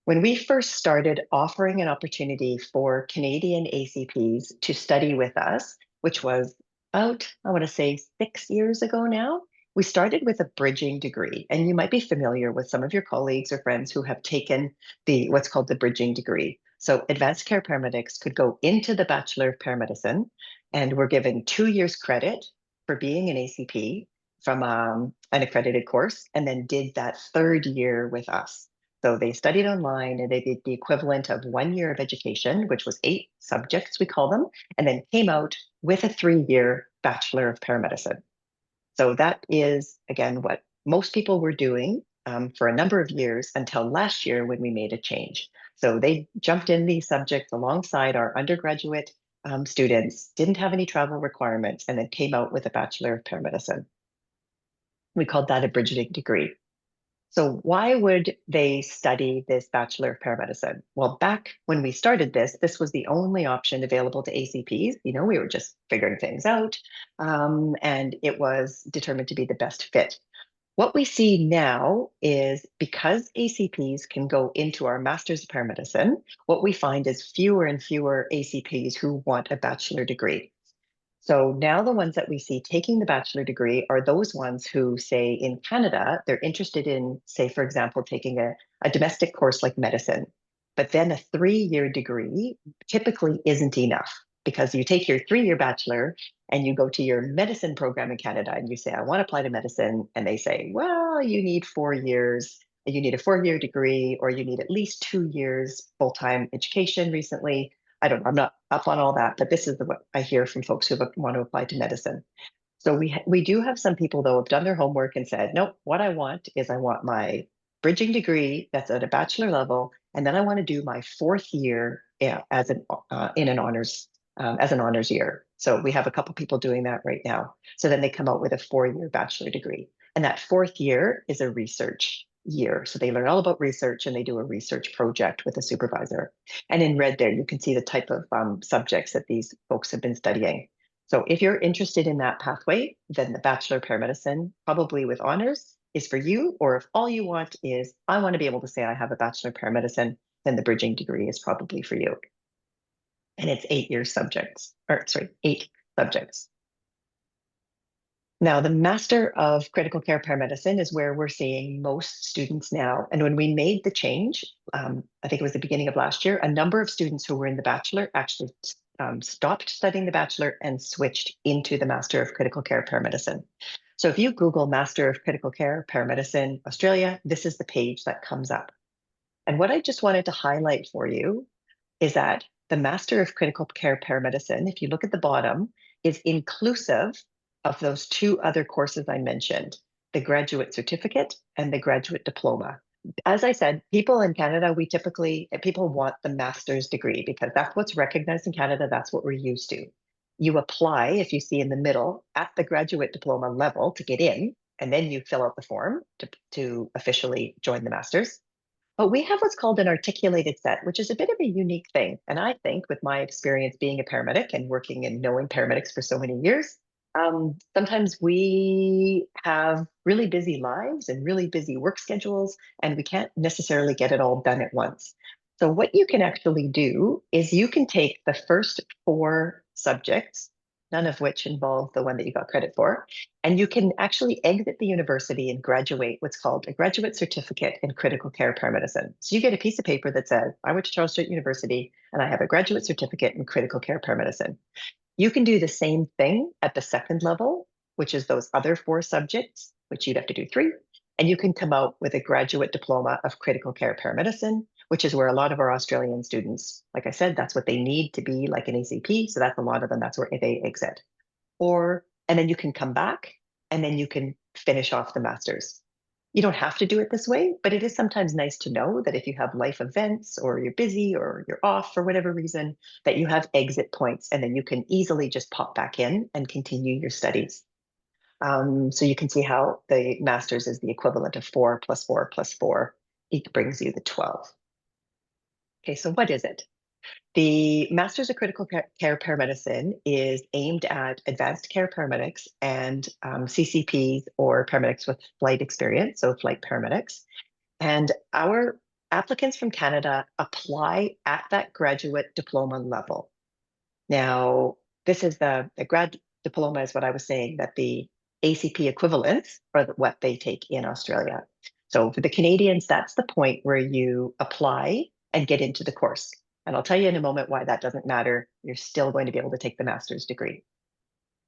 When we first started offering an opportunity for Canadian ACPs to study with us, which was about, I want to say 6 years ago now, we started with a bridging degree. And you might be familiar with some of your colleagues or friends who have taken the what's called the bridging degree. So advanced care paramedics could go into the Bachelor of Paramedicine and were given 2 years credit for being an ACP from an accredited course, and then did that third year with us. So they studied online and they did the equivalent of 1 year of education, which was 8 subjects, we call them, and then came out with a 3 year Bachelor of Paramedicine. So that is, again, what most people were doing for a number of years until last year when we made a change. So they jumped in these subjects alongside our undergraduate students, didn't have any travel requirements, and then came out with a Bachelor of Paramedicine. We called that a bridging degree. So why would they study this Bachelor of Paramedicine? Well, back when we started this was the only option available to ACPs. We were just figuring things out, and it was determined to be the best fit. What we see now is because ACPs can go into our Masters of Paramedicine, what we find is fewer and fewer ACPs who want a bachelor degree. So now the ones that we see taking the bachelor degree are those ones who, say, in Canada, they're interested in, say, for example, taking a domestic course like medicine, but then a 3 year degree typically isn't enough because you take your 3 year bachelor and you go to your medicine program in Canada and you say, I want to apply to medicine. And they say, well, you need 4 years. You need a 4 year degree, or you need at least 2 years full-time education recently. I don't know, I'm not up on all that, but this is what I hear from folks who want to apply to medicine. So we do have some people, though, have done their homework and said, no, what I want is I want my bridging degree that's at a bachelor level, and then I want to do my 4th year as an in an honors as an honors year. So we have a couple people doing that right now. So then they come out with a 4 year bachelor degree, and that 4th year is a research year. So they learn all about research and they do a research project with a supervisor. And in red there, you can see the type of subjects that these folks have been studying. So if you're interested in that pathway, then the Bachelor of Paramedicine, probably with honors, is for you. Or if all you want is, I want to be able to say I have a Bachelor of Paramedicine, then the bridging degree is probably for you. And it's 8 year subjects, or sorry, 8 subjects. Now, the Master of Critical Care Paramedicine is where we're seeing most students now. And when we made the change, I think it was the beginning of last year, a number of students who were in the Bachelor actually stopped studying the Bachelor and switched into the Master of Critical Care Paramedicine. So if you Google Master of Critical Care Paramedicine Australia, this is the page that comes up. And what I just wanted to highlight for you is that the Master of Critical Care Paramedicine, if you look at the bottom, is inclusive of those 2 other courses I mentioned, the graduate certificate and the graduate diploma. As I said, people in Canada, people want the master's degree because that's what's recognized in Canada. That's what we're used to. You apply, if you see in the middle, at the graduate diploma level to get in, and then you fill out the form to officially join the master's. But we have what's called an articulated set, which is a bit of a unique thing. And I think with my experience being a paramedic and working and knowing paramedics for so many years, sometimes we have really busy lives and really busy work schedules, and we can't necessarily get it all done at once. So what you can actually do is you can take the first 4 subjects, none of which involve the one that you got credit for, and you can actually exit the university and graduate what's called a graduate certificate in critical care paramedicine. So you get a piece of paper that says, I went to Charles Sturt University and I have a graduate certificate in critical care paramedicine. You can do the same thing at the second level, which is those other 4 subjects, which you'd have to do 3. And you can come out with a graduate diploma of critical care paramedicine, which is where a lot of our Australian students, like I said, that's what they need to be like an ACP. So that's a lot of them, that's where they exit. And then you can come back and then you can finish off the master's. You don't have to do it this way, but it is sometimes nice to know that if you have life events or you're busy or you're off for whatever reason, that you have exit points and then you can easily just pop back in and continue your studies. So you can see how the master's is the equivalent of 4 plus 4 plus 4. It brings you the 12. Okay, so what is it? The Masters of Critical Care Paramedicine is aimed at advanced care paramedics and CCPs or paramedics with flight experience, so flight paramedics. And our applicants from Canada apply at that graduate diploma level. Now, this is the grad diploma is what I was saying, that the ACP equivalents are what they take in Australia. So for the Canadians, that's the point where you apply and get into the course. And I'll tell you in a moment why that doesn't matter. You're still going to be able to take the master's degree.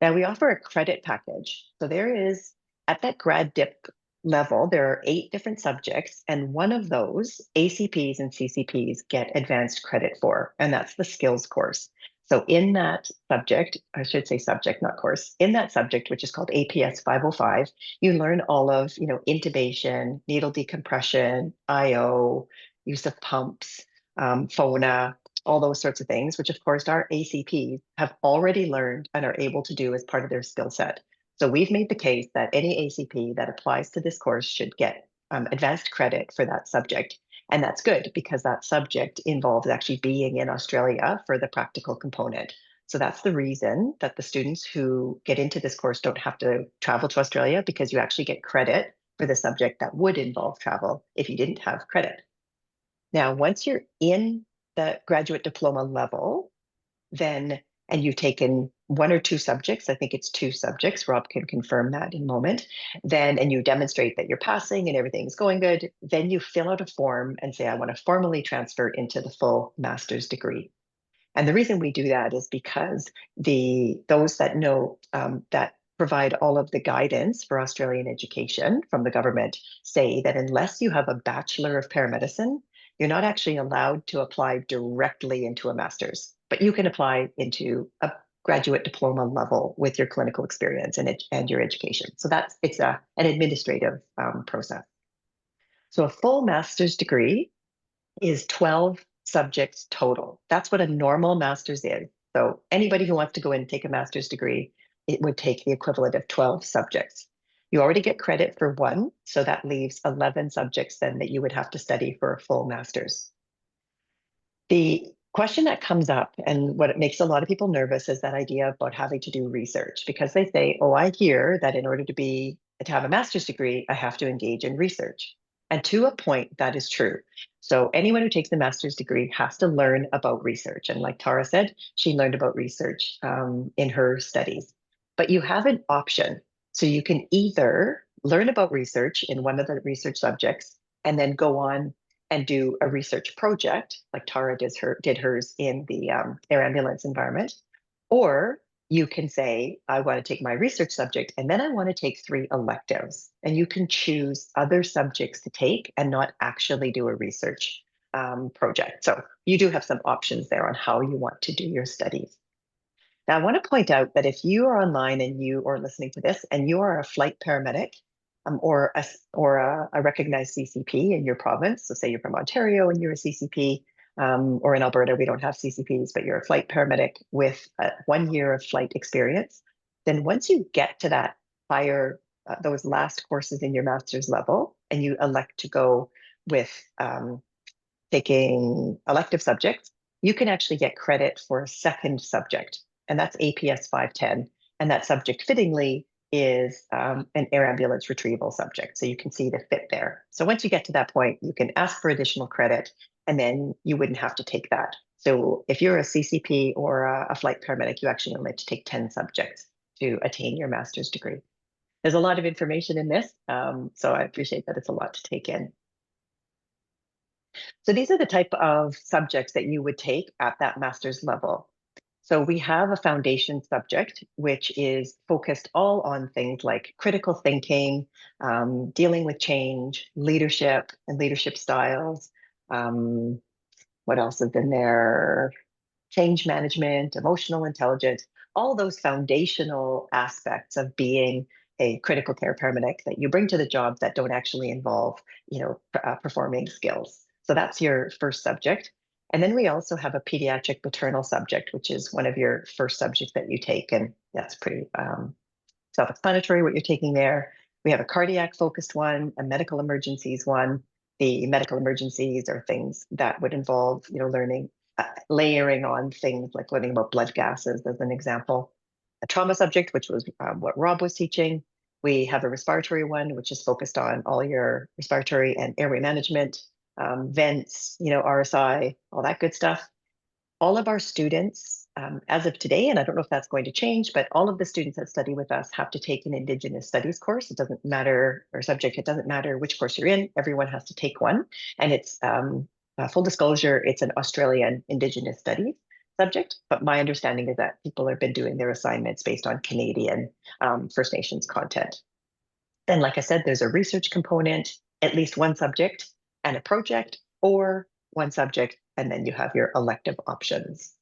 Now we offer a credit package. So there is, at that grad dip level, there are 8 different subjects, and one of those ACPs and CCPs get advanced credit for, and that's the skills course. So in that subject, I should say subject, not course, in that subject, which is called APS 505, you learn all of, intubation, needle decompression, IO, use of pumps, FONA, all those sorts of things, which of course our ACPs have already learned and are able to do as part of their skill set. So we've made the case that any ACP that applies to this course should get advanced credit for that subject. And that's good because that subject involves actually being in Australia for the practical component. So that's the reason that the students who get into this course don't have to travel to Australia, because you actually get credit for the subject that would involve travel if you didn't have credit. Now, once you're in the graduate diploma level, then, and you've taken 1 or 2 subjects, I think it's 2 subjects, Rob can confirm that in a moment, then, and you demonstrate that you're passing and everything's going good, then you fill out a form and say, I want to formally transfer into the full master's degree. And the reason we do that is because those that know that provide all of the guidance for Australian education from the government say that unless you have a Bachelor of Paramedicine, you're not actually allowed to apply directly into a master's, but you can apply into a graduate diploma level with your clinical experience and your education. So it's an administrative process. So a full master's degree is 12 subjects total. That's what a normal master's is. So anybody who wants to go in and take a master's degree, it would take the equivalent of 12 subjects. You already get credit for 1, so that leaves 11 subjects then that you would have to study for a full master's. The question that comes up, and what makes a lot of people nervous, is that idea about having to do research, because they say, oh, I hear that in order to have a master's degree, I have to engage in research. And to a point, that is true. So anyone who takes the master's degree has to learn about research. And like Tara said, she learned about research in her studies. But you have an option. So you can either learn about research in one of the research subjects and then go on and do a research project, like Tara did hers in the air ambulance environment. Or you can say, I want to take my research subject and then I want to take 3 electives. And you can choose other subjects to take and not actually do a research project. So you do have some options there on how you want to do your studies. Now, I want to point out that if you are online and you are listening to this and you are a flight paramedic, or a recognized CCP in your province, so say you're from Ontario and you're a CCP, or in Alberta, we don't have CCPs, but you're a flight paramedic with 1 year of flight experience, then once you get to that higher, those last courses in your master's level, and you elect to go with taking elective subjects, you can actually get credit for a second subject, and that's APS 510, and that subject fittingly is an air ambulance retrieval subject. So you can see the fit there. So once you get to that point, you can ask for additional credit and then you wouldn't have to take that. So if you're a CCP or a flight paramedic, you actually only have to take 10 subjects to attain your master's degree. There's a lot of information in this, so I appreciate that it's a lot to take in. So these are the type of subjects that you would take at that master's level. So we have a foundation subject, which is focused all on things like critical thinking, dealing with change, leadership and leadership styles. What else is in there? Change management, emotional intelligence, all those foundational aspects of being a critical care paramedic that you bring to the job that don't actually involve, performing skills. So that's your first subject. And then we also have a pediatric maternal subject, which is one of your first subjects that you take. And that's pretty self-explanatory what you're taking there. We have a cardiac focused one, a medical emergencies one. The medical emergencies are things that would involve, learning, layering on things like learning about blood gases as an example. A trauma subject, which was what Rob was teaching. We have a respiratory one, which is focused on all your respiratory and airway management. vents, RSI, all that good stuff. All of our students, as of today, and I don't know if that's going to change, but all of the students that study with us have to take an Indigenous Studies course. It doesn't matter, or subject, it doesn't matter which course you're in, everyone has to take one. And it's, full disclosure, it's an Australian Indigenous Studies subject, but my understanding is that people have been doing their assignments based on Canadian First Nations content. Then, like I said, there's a research component, at least one subject and a project, or one subject, and then you have your elective options.